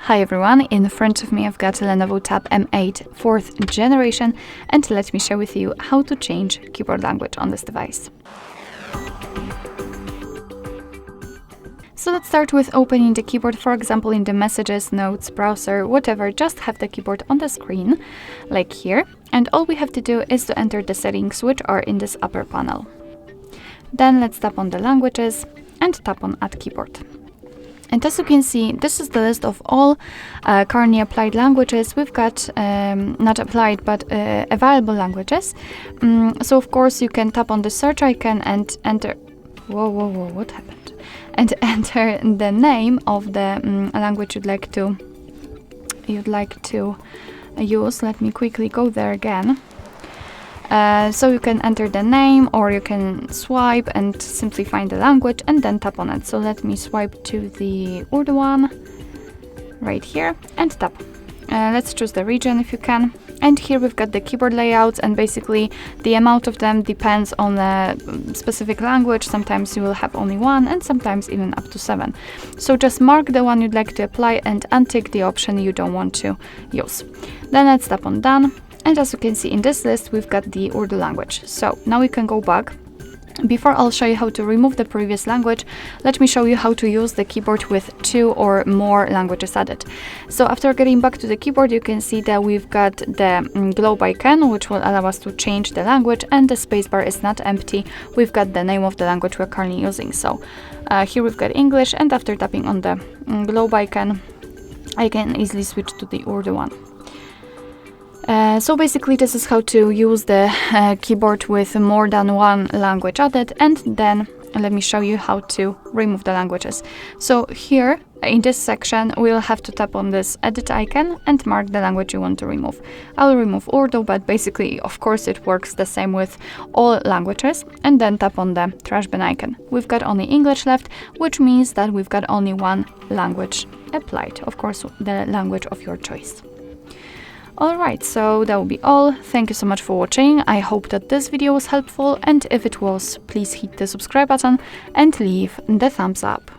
Hi everyone, in front of me I've got a LENOVO Tab M8 4th generation, and let me share with you how to change keyboard language on this device. So let's start with opening the keyboard, for example in the messages, notes, browser, whatever. Just have the keyboard on the screen, like here, and all we have to do is to enter the settings which are in this upper panel. Then let's tap on the languages and tap on Add Keyboard. And as you can see, this is the list of all currently applied languages. We've got, not applied, but available languages. So of course you can tap on the search icon and enter, what happened? And enter the name of the language you'd like to use. Let me quickly go there again. So you can enter the name, or you can swipe and simply find the language and then tap on it. So let me swipe to the Urdu one right here and tap. Let's choose the region if you can. And here we've got the keyboard layouts, and basically the amount of them depends on the specific language. Sometimes you will have only one, and sometimes even up to 7. So just mark the one you'd like to apply and untick the option you don't want to use. Then let's tap on Done. And as you can see in this list, we've got the Urdu language. So now we can go back. Before I'll show you how to remove the previous language, let me show you how to use the keyboard with 2 or more languages added. So after getting back to the keyboard, you can see that we've got the globe icon, which will allow us to change the language, and the spacebar is not empty. We've got the name of the language we're currently using. So here we've got English, and after tapping on the globe icon, I can easily switch to the Urdu one. So basically this is how to use the keyboard with more than one language added, and then let me show you how to remove the languages. So here in this section we'll have to tap on this edit icon and mark the language you want to remove. I'll remove Urdu, but basically of course it works the same with all languages, and then tap on the trash bin icon. We've got only English left, which means that we've got only one language applied, of course the language of your choice. Alright, so that will be all. Thank you so much for watching. I hope that this video was helpful, and if it was, please hit the subscribe button and leave the thumbs up.